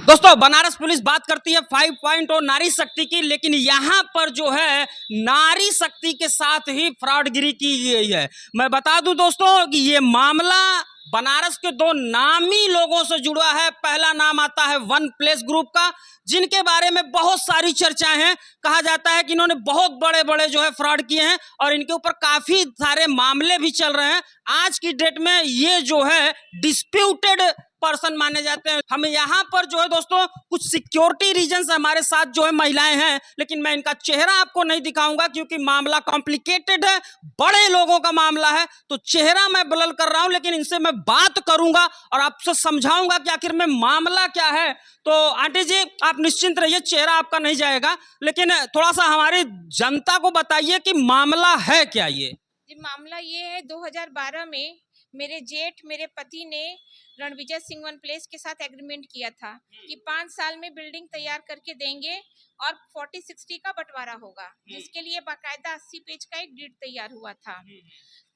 दोस्तों बनारस पुलिस बात करती है 5 पॉइंट और नारी शक्ति की, लेकिन यहाँ पर जो है नारी शक्ति के साथ ही फ्रॉडगिरी की गई है। मैं बता दूं दोस्तों कि ये मामला बनारस के दो नामी लोगों से जुड़ा है। पहला नाम आता है वन प्लेस ग्रुप का, जिनके बारे में बहुत सारी चर्चाएं हैं। कहा जाता है कि इन्होंने बहुत बड़े बड़े जो है फ्रॉड किए हैं और इनके ऊपर काफी सारे मामले भी चल रहे हैं। आज की डेट में ये जो है डिस्प्यूटेड पर्सन माने जाते हैं। हम यहाँ पर जो है दोस्तों कुछ सिक्योरिटी रीजन हमारे साथ जो है महिलाएं हैं, लेकिन मैं इनका चेहरा आपको नहीं दिखाऊंगा क्योंकि मामला कॉम्प्लिकेटेड है, बड़े लोगों का मामला है, तो चेहरा मैं ब्लर कर रहा हूं। लेकिन इनसे मैं बात करूंगा और आपसे समझाऊंगा कि आखिर में मामला क्या है। तो आंटी जी आप निश्चिंत रहिए, चेहरा आपका नहीं जाएगा, लेकिन थोड़ा सा हमारी जनता को बताइए कि मामला है क्या। ये जी मामला ये है 2012 में मेरे जेठ मेरे पति ने रणविजय सिंह वन प्लेस के साथ एग्रीमेंट किया था कि 5 साल में बिल्डिंग तैयार करके देंगे और 40-60 का बंटवारा होगा, जिसके लिए बाकायदा 80 पेज का एक डीड तैयार हुआ था।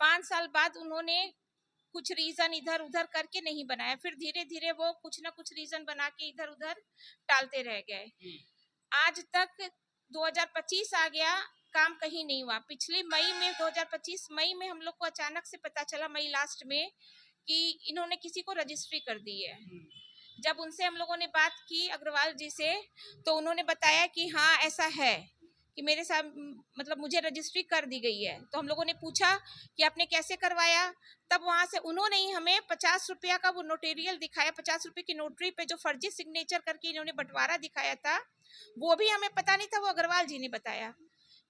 5 साल बाद उन्होंने कुछ रीजन इधर उधर करके नहीं बनाया, फिर धीरे धीरे वो कुछ ना कुछ रीजन बना के इधर उधर टालते रह गए। आज तक 2025 आ गया, काम कहीं नहीं हुआ। पिछले मई में 2025 मई में हम लोग को अचानक से पता चला, मई लास्ट में, कि इन्होंने किसी को रजिस्ट्री कर दी है। जब उनसे हम लोगों ने बात की अग्रवाल जी से, तो उन्होंने बताया कि हाँ ऐसा है कि मेरे साथ मतलब मुझे रजिस्ट्री कर दी गई है। तो हम लोगों ने पूछा कि आपने कैसे करवाया, तब वहां से उन्होंने ही हमें 50 रुपया का वो नोटेरियल दिखाया, 50 रुपये की नोटरी पे जो फर्जी सिग्नेचर करके इन्होंने बंटवारा दिखाया था, वो भी हमें पता नहीं था, वो अग्रवाल जी ने बताया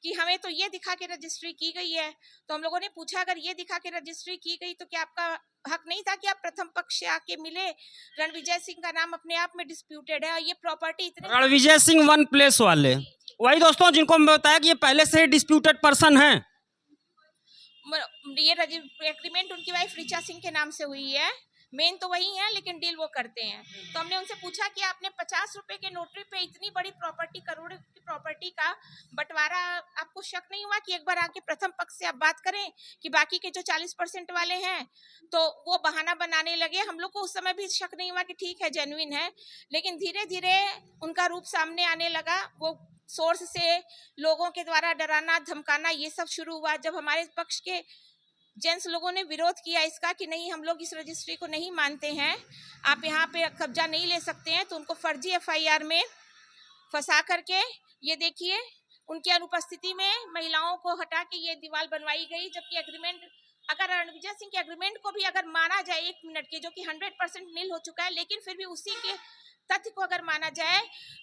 कि हमें तो ये दिखा के रजिस्ट्री की गई है। तो हम लोगों ने पूछा अगर ये दिखा के रजिस्ट्री की गई तो क्या आपका हक नहीं था कि आप प्रथम पक्ष से आके मिले? रणविजय सिंह का नाम अपने आप में डिस्प्यूटेड है और ये प्रॉपर्टी इतने रणविजय सिंह वन प्लेस वाले वही दोस्तों जिनको मैं बताया कि ये पहले से ही डिस्प्यूटेड पर्सन है। ये एग्रीमेंट उनकी वाइफ ऋचा सिंह के नाम से हुई है, मेन तो वही है लेकिन डील वो करते हैं। तो हमने उनसे पूछा कि आपने 50 रुपए के नोटरी पे इतनी बड़ी प्रॉपर्टी, करोड़ की प्रॉपर्टी का बंटवारा, आपको शक नहीं हुआ कि एक बार आके प्रथम पक्ष से आप बात करें कि बाकी के जो 40% वाले हैं? तो वो बहाना बनाने लगे। हम लोग को उस समय भी शक नहीं हुआ कि ठीक है जेन्युइन है, लेकिन धीरे धीरे उनका रूप सामने आने लगा। वो सोर्स से लोगों के द्वारा डराना धमकाना ये सब शुरू हुआ। जब हमारे पक्ष के जेंट्स लोगों ने विरोध किया इसका कि नहीं हम लोग इस रजिस्ट्री को नहीं मानते हैं, आप यहाँ पे कब्जा नहीं ले सकते हैं, तो उनको फर्जी एफआईआर में फंसा करके, ये देखिए उनकी अनुपस्थिति में महिलाओं को हटा के ये दीवार बनवाई गई। जबकि एग्रीमेंट, अगर रणविजय सिंह के एग्रीमेंट को भी अगर माना जाए 1 मिनट के, जो कि 100% नील हो चुका है, लेकिन फिर भी उसी के तथ्य को अगर माना जाए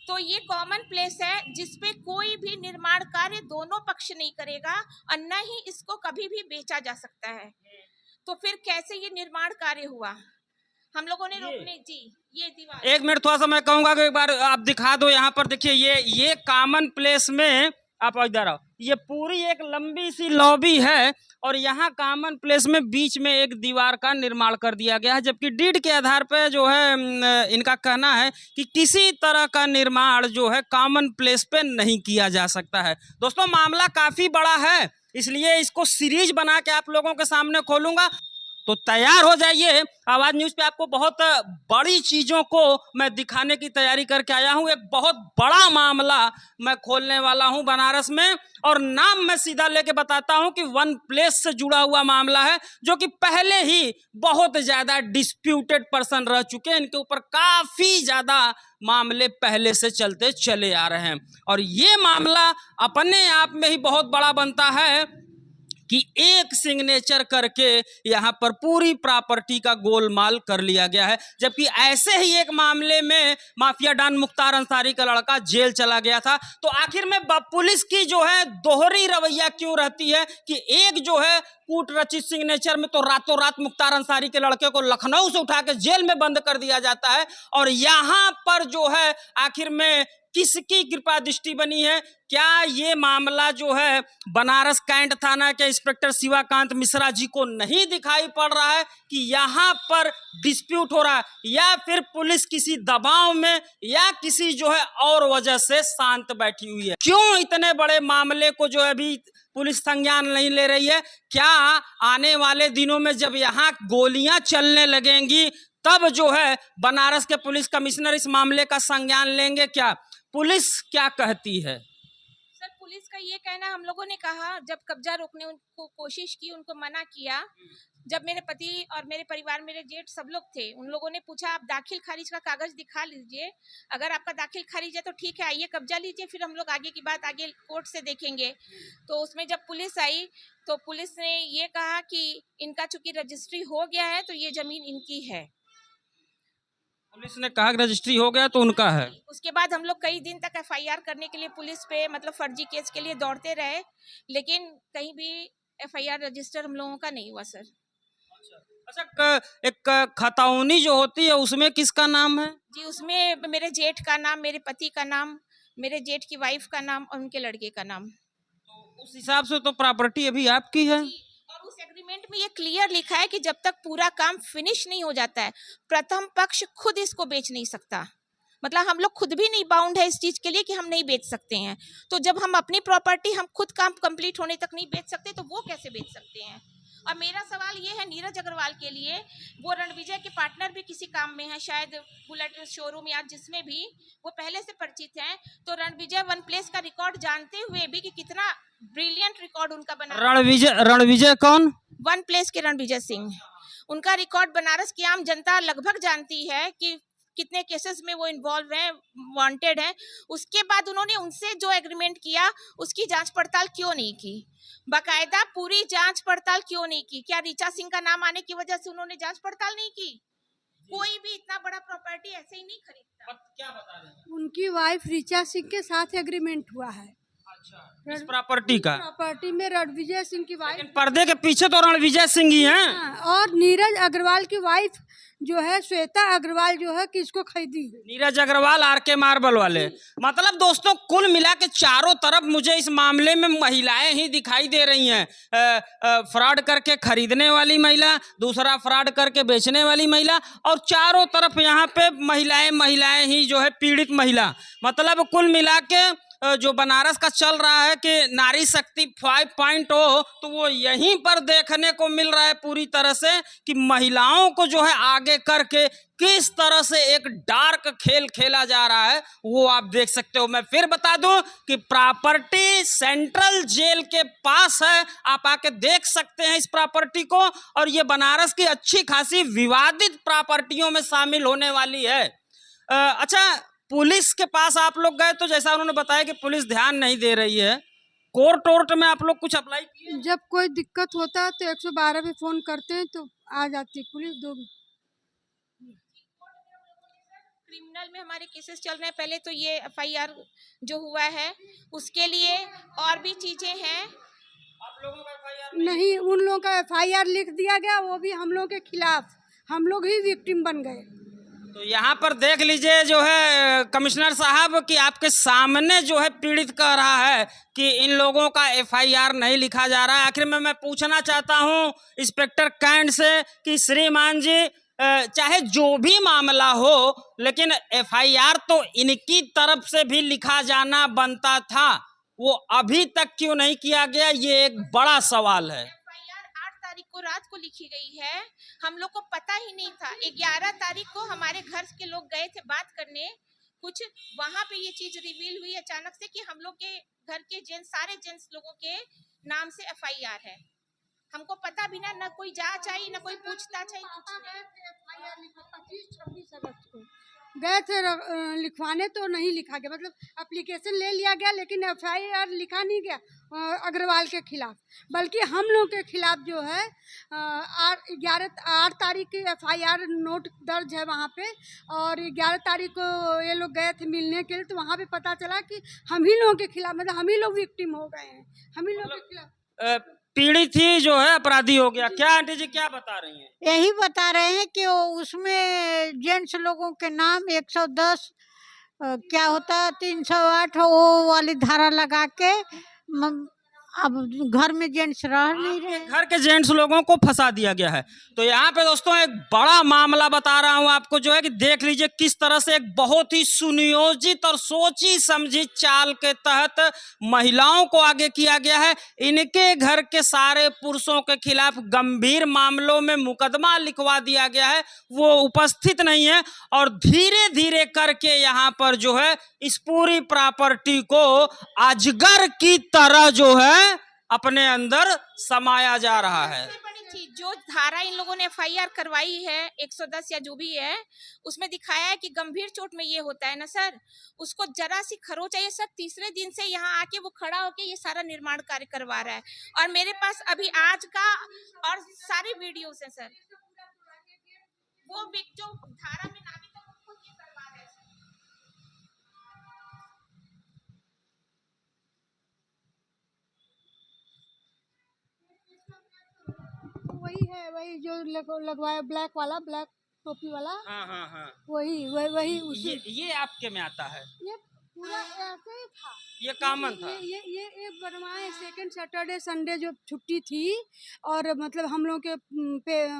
तो ये कॉमन प्लेस है जिसपे कोई भी निर्माण कार्य दोनों पक्ष नहीं करेगा और न ही इसको कभी भी बेचा जा सकता है। तो फिर कैसे ये निर्माण कार्य हुआ? हम लोगों ने रोकने जी ये दीवार, एक मिनट थोड़ा सा मैं कहूंगा कि एक बार आप दिखा दो। यहाँ पर देखिए ये कॉमन प्लेस में आप इधर आओ, ये पूरी एक लंबी सी लॉबी है और यहाँ कॉमन प्लेस में बीच में एक दीवार का निर्माण कर दिया गया है। जबकि डीड के आधार पर जो है इनका कहना है कि किसी तरह का निर्माण जो है कॉमन प्लेस पे नहीं किया जा सकता है। दोस्तों मामला काफी बड़ा है, इसलिए इसको सीरीज बना के आप लोगों के सामने खोलूंगा, तो तैयार हो जाइए। आवाज न्यूज पे आपको बहुत बड़ी चीजों को मैं दिखाने की तैयारी करके आया हूं। एक बहुत बड़ा मामला मैं खोलने वाला हूं बनारस में, और नाम मैं सीधा लेके बताता हूं कि वन प्लेस से जुड़ा हुआ मामला है, जो कि पहले ही बहुत ज्यादा डिस्प्यूटेड पर्सन रह चुके हैं। इनके ऊपर काफी ज्यादा मामले पहले से चलते चले आ रहे हैं और ये मामला अपने आप में ही बहुत बड़ा बनता है कि एक सिग्नेचर करके यहाँ पर पूरी प्रॉपर्टी का गोलमाल कर लिया गया है। जबकि ऐसे ही एक मामले में माफिया डॉन मुख्तार अंसारी का लड़का जेल चला गया था। तो आखिर में पुलिस की जो है दोहरी रवैया क्यों रहती है कि एक जो है कूट रचित सिग्नेचर में तो रातों रात मुख्तार अंसारी के लड़के को लखनऊ से उठा के जेल में बंद कर दिया जाता है, और यहाँ पर जो है आखिर में किसकी कृपा दृष्टि बनी है? क्या ये मामला जो है बनारस कैंट थाना के इंस्पेक्टर शिवाकांत मिश्रा जी को नहीं दिखाई पड़ रहा है कि यहाँ पर डिस्प्यूट हो रहा है, या फिर पुलिस किसी दबाव में या किसी जो है और वजह से शांत बैठी हुई है? क्यों इतने बड़े मामले को जो है अभी पुलिस संज्ञान नहीं ले रही है? क्या आने वाले दिनों में जब यहाँ गोलियां चलने लगेंगी तब जो है बनारस के पुलिस कमिश्नर इस मामले का संज्ञान लेंगे क्या? पुलिस क्या कहती है? सर पुलिस का ये कहना, हम लोगों ने कहा, जब कब्जा रोकने उनको कोशिश की, उनको मना किया, जब मेरे पति और मेरे परिवार, मेरे जेठ सब लोग थे, उन लोगों ने पूछा आप दाखिल खारिज का कागज दिखा लीजिए, अगर आपका दाखिल खारिज है तो ठीक है, आइए कब्जा लीजिए, फिर हम लोग आगे की बात आगे कोर्ट से देखेंगे। तो उसमें जब पुलिस आई तो पुलिस ने ये कहा कि इनका चूंकि रजिस्ट्री हो गया है तो ये जमीन इनकी है। पुलिस ने कहा कि रजिस्ट्री हो गया तो उनका है। उसके बाद हम लोग कई दिन तक एफआईआर करने के लिए पुलिस पे, मतलब फर्जी केस के लिए दौड़ते रहे, लेकिन कहीं भी एफआईआर रजिस्टर हम लोगों का नहीं हुआ सर। अच्छा, एक खतौनी जो होती है उसमें किसका नाम है? जी, उसमें मेरे जेठ का नाम, मेरे पति का नाम, मेरे जेठ की वाइफ का नाम और उनके लड़के का नाम। तो उस हिसाब से तो प्रॉपर्टी अभी आपकी है। और उस एग्रीमेंट में ये क्लियर लिखा है कि जब तक पूरा काम फिनिश नहीं हो जाता है, प्रथम पक्ष खुद इसको बेच नहीं सकता। मतलब हम लोग खुद भी नहीं बाउंड है इस चीज के लिए कि हम नहीं बेच सकते हैं। तो जब हम अपनी प्रॉपर्टी हम खुद काम कंप्लीट होने तक नहीं बेच सकते तो वो कैसे बेच सकते हैं? और मेरा सवाल ये है नीरज अग्रवाल के लिए, वो रणविजय के पार्टनर भी किसी काम में है, शायद बुलेट शोरूम या जिसमें भी वो पहले से परिचित हैं। तो रणविजय वन प्लेस का रिकॉर्ड जानते हुए भी कि कितना ब्रिलियंट रिकॉर्ड उनका बना। रणविजय कौन? वन प्लेस के रणविजय सिंह। उनका रिकॉर्ड बनारस की आम जनता लगभग जानती है कि कितने केसेस में वो इन्वॉल्व हैं, वांटेड हैं। उसके बाद उन्होंने उनसे जो एग्रीमेंट किया उसकी जांच पड़ताल क्यों नहीं की? बाकायदा पूरी जांच पड़ताल क्यों नहीं की? क्या ऋचा सिंह का नाम आने की वजह से उन्होंने जांच पड़ताल नहीं की? कोई भी इतना बड़ा प्रॉपर्टी ऐसे ही नहीं खरीदता। क्या बता रहे हैं? उनकी वाइफ ऋचा सिंह के साथ एग्रीमेंट हुआ है इस प्रॉपर्टी का। प्रॉपर्टी में रणविजय सिंह की वाइफ, लेकिन पर्दे के पीछे तो रणविजय सिंह ही हैं। और नीरज अग्रवाल की वाइफ जो है श्वेता अग्रवाल जो है किसको खरीदी है? नीरज अग्रवाल, आरके मार्बल वाले। मतलब दोस्तों कुल मिला के चारों तरफ मुझे इस मामले में महिलाएं ही दिखाई दे रही हैं। फ्रॉड करके खरीदने वाली महिला, दूसरा फ्रॉड करके बेचने वाली महिला, और चारों तरफ यहाँ पे महिलाएं ही जो है पीड़ित महिला। मतलब कुल मिला के जो बनारस का चल रहा है कि नारी शक्ति 5.0, तो वो यहीं पर देखने को मिल रहा है पूरी तरह से कि महिलाओं को जो है आगे करके किस तरह से एक डार्क खेल खेला जा रहा है, वो आप देख सकते हो। मैं फिर बता दूं कि प्रॉपर्टी सेंट्रल जेल के पास है, आप आके देख सकते हैं इस प्रॉपर्टी को, और ये बनारस की अच्छी खासी विवादित प्रॉपर्टियों में शामिल होने वाली है। अच्छा, पुलिस के पास आप लोग गए तो जैसा उन्होंने बताया कि पुलिस ध्यान नहीं दे रही है। कोर्ट में आप लोग कुछ अप्लाई किए? जब कोई दिक्कत होता है तो 112 पे फोन करते हैं तो आ जाती है पुलिस। क्रिमिनल में हमारे केसेस चल रहे हैं। पहले तो ये एफआईआर जो हुआ है उसके लिए और भी चीजें हैं। आप लोगों का एफआईआर नहीं, उन लोगों का एफआईआर लिख दिया गया, वो भी हम लोग के खिलाफ, हम लोग ही विक्टिम बन गए। तो यहाँ पर देख लीजिए जो है कमिश्नर साहब कि आपके सामने जो है पीड़ित कह रहा है कि इन लोगों का एफआईआर नहीं लिखा जा रहा है। आखिर में मैं पूछना चाहता हूँ इंस्पेक्टर कैंट से कि श्रीमान जी, चाहे जो भी मामला हो, लेकिन एफआईआर तो इनकी तरफ से भी लिखा जाना बनता था, वो अभी तक क्यों नहीं किया गया, ये एक बड़ा सवाल है। एफआईआर 8 तारीख को रात को लिखी गई है, हम लोग को पता ही नहीं था। 11 तारीख को हमारे घर के लोग गए थे बात करने, कुछ वहां पे ये चीज रिवील हुई अचानक से कि हम लोग के घर के सारे जेंट्स लोगों के नाम से एफआईआर है। हमको पता भी ना कोई जांच आई, ना कोई पूछताछ आई, कुछ नहीं। 25-26 अगस्त को गए थे लिखवाने, तो नहीं लिखा गया, मतलब एप्लीकेशन ले लिया गया लेकिन एफआईआर लिखा नहीं गया अग्रवाल के खिलाफ, बल्कि हम लोग के खिलाफ जो है 8 तारीख की एफआईआर नोट दर्ज है वहाँ पे। और 11 तारीख को ये लोग गए थे मिलने के लिए, तो वहाँ पे पता चला कि हम ही लोगों के खिलाफ, मतलब हम ही लोग विक्टिम हो गए हैं, हम ही लोग के खिलाफ पीड़ित ही जो है अपराधी हो गया। क्या आंटी जी क्या बता रही हैं? यही बता रहे हैं कि उसमें जेंट्स लोगों के नाम 110 क्या होता है 308 वो वाली धारा लगा के अब घर में जेंट्स रह नहीं रहे। घर के जेंट्स लोगों को फंसा दिया गया है। तो यहाँ पे दोस्तों एक बड़ा मामला बता रहा हूँ आपको, जो है कि देख लीजिए किस तरह से एक बहुत ही सुनियोजित और सोची समझी चाल के तहत महिलाओं को आगे किया गया है। इनके घर के सारे पुरुषों के खिलाफ गंभीर मामलों में मुकदमा लिखवा दिया गया है, वो उपस्थित नहीं है, और धीरे धीरे करके यहाँ पर जो है इस पूरी प्रॉपर्टी को अजगर की तरह जो है अपने अंदर समाया जा रहा है। सबसे बड़ी चीज जो धारा इन लोगों ने एफआईआर करवाई है 110 या जो भी है, उसमें दिखाया है कि गंभीर चोट में ये होता है ना सर, उसको जरा सी खरोच चाहिए सर। तीसरे दिन से यहाँ आके वो खड़ा होके ये सारा निर्माण कार्य करवा रहा है, और मेरे पास अभी आज का और सारी वीडियोस है सर। वो जो धारा में नामित है वो खुद ये करवा रहे हैं सर। वही है, वही जो लगवाया ब्लैक वाला, ब्लैक टोपी वाला। हाँ। वही उसी। ये आपके में आता है, ये पूरा ऐसे ही था, ये कॉमन था। ये बनवाए सेकंड सैटरडे संडे जो छुट्टी थी, और मतलब हम लोग के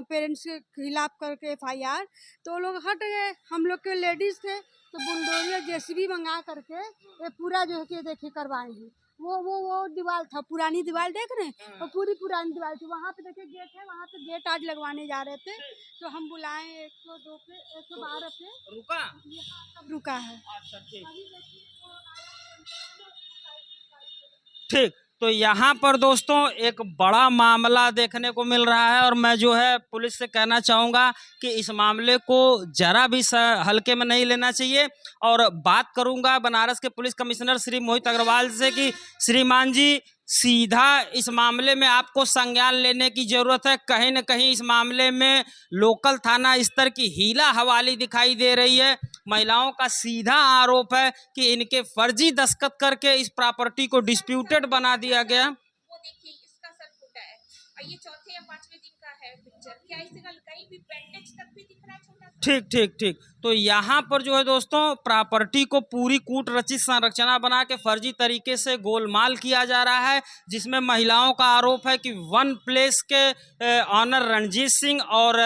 पेरेंट्स के खिलाफ करके एफआईआर, तो वो लोग हट गए। हम लोग के लेडीज थे तो बुलडोजर जेसीबी मंगा करके ये पूरा जो है कि देखिए करवाए हैं। वो दीवार था, पुरानी दीवार देख रहे हैं, और पूरी पुरानी दीवार थी। वहाँ पे देखिए गेट है, वहाँ पे गेट आज लगवाने जा रहे थे, तो हम बुलाए 102 पे 112 पे रुका। सब रुका है। अच्छा ठीक। तो यहाँ पर दोस्तों एक बड़ा मामला देखने को मिल रहा है, और मैं जो है पुलिस से कहना चाहूँगा कि इस मामले को जरा भी हल्के में नहीं लेना चाहिए। और बात करूँगा बनारस के पुलिस कमिश्नर श्री मोहित अग्रवाल से कि श्रीमान जी, सीधा इस मामले में आपको संज्ञान लेने की जरूरत है। कहीं न कहीं इस मामले में लोकल थाना स्तर की हीला हवाली दिखाई दे रही है। महिलाओं का सीधा आरोप है कि इनके फर्जी दस्तखत करके इस प्रॉपर्टी को डिस्प्यूटेड बना दिया गया। वो देखिए इसका सर फूटा है, और ये चौथे या पांचवें दिन का है पिक्चर। क्या इससे कहीं भी बैंडेज तक भी दिख रहा है छोटा सा? ठीक। तो यहाँ पर जो है दोस्तों प्रॉपर्टी को पूरी कूट रचित संरचना बना के फर्जी तरीके से गोलमाल किया जा रहा है, जिसमें महिलाओं का आरोप है कि वन प्लेस के ऑनर रणजीत सिंह और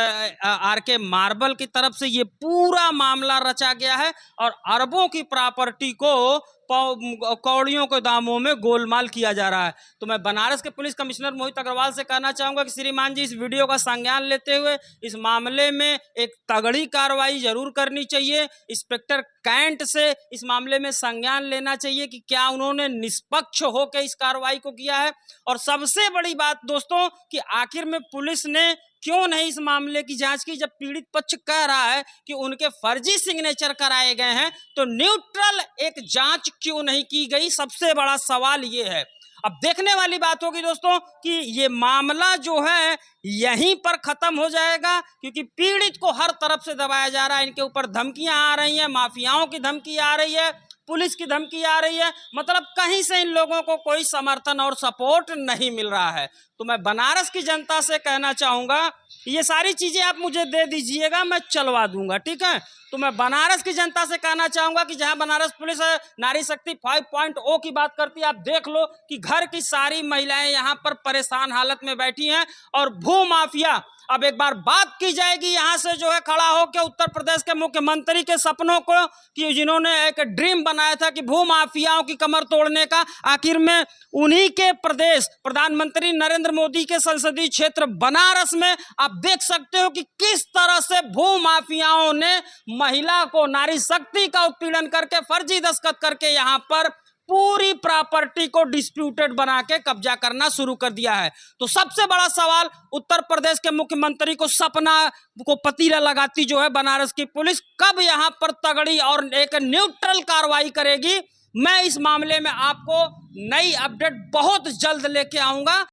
आरके मार्बल की तरफ से ये पूरा मामला रचा गया है, और अरबों की प्रॉपर्टी को कौड़ियों के दामों में गोलमाल किया जा रहा है। तो मैं बनारस के पुलिस कमिश्नर मोहित अग्रवाल से कहना चाहूँगा कि श्रीमान जी, इस वीडियो का संज्ञान लेते हुए इस मामले में एक तगड़ी कार्रवाई जरूर करनी चाहिए। इंस्पेक्टर कैंट से इस मामले में संज्ञान लेना चाहिए कि क्या उन्होंने निष्पक्ष होकर इस कार्रवाई को किया है। और सबसे बड़ी बात दोस्तों कि आखिर में पुलिस ने क्यों नहीं इस मामले की जांच की, जब पीड़ित पक्ष कह रहा है कि उनके फर्जी सिग्नेचर कराए गए हैं, तो न्यूट्रल एक जांच क्यों नहीं की गई? सबसे बड़ा सवाल ये है। अब देखने वाली बात होगी दोस्तों कि ये मामला जो है यहीं पर खत्म हो जाएगा, क्योंकि पीड़ित को हर तरफ से दबाया जा रहा है। इनके ऊपर धमकियां आ रही हैं, माफियाओं की धमकी आ रही है, पुलिस की धमकी आ रही है, मतलब कहीं से इन लोगों को कोई समर्थन और सपोर्ट नहीं मिल रहा है। तो मैं बनारस की जनता से कहना चाहूँगा, ये सारी चीज़ें आप मुझे दे दीजिएगा, मैं चलवा दूंगा, ठीक है। तो मैं बनारस की जनता से कहना चाहूँगा कि जहां बनारस पुलिस नारी शक्ति 5.0 की बात करती है, आप देख लो कि घर की सारी महिलाएं यहाँ पर परेशान हालत में बैठी हैं, और भू माफिया, अब एक बार बात की जाएगी यहाँ से जो है खड़ा होकर उत्तर प्रदेश के मुख्यमंत्री के सपनों को, कि जिन्होंने एक ड्रीम बनाया था कि भू माफियाओं की कमर तोड़ने का, आखिर में उन्हीं के प्रदेश प्रधानमंत्री नरेंद्र मोदी के संसदीय क्षेत्र बनारस में आप देख सकते हो कि किस तरह से भू माफियाओं ने महिला को, नारी शक्ति का उत्पीड़न करके, फर्जी दस्तखत करके यहाँ पर पूरी प्रॉपर्टी को डिस्प्यूटेड बना के कब्जा करना शुरू कर दिया है। तो सबसे बड़ा सवाल, उत्तर प्रदेश के मुख्यमंत्री को सपना को पतीला लगाती जो है बनारस की पुलिस, कब यहाँ पर तगड़ी और एक न्यूट्रल कार्रवाई करेगी? मैं इस मामले में आपको नई अपडेट बहुत जल्द लेके आऊंगा।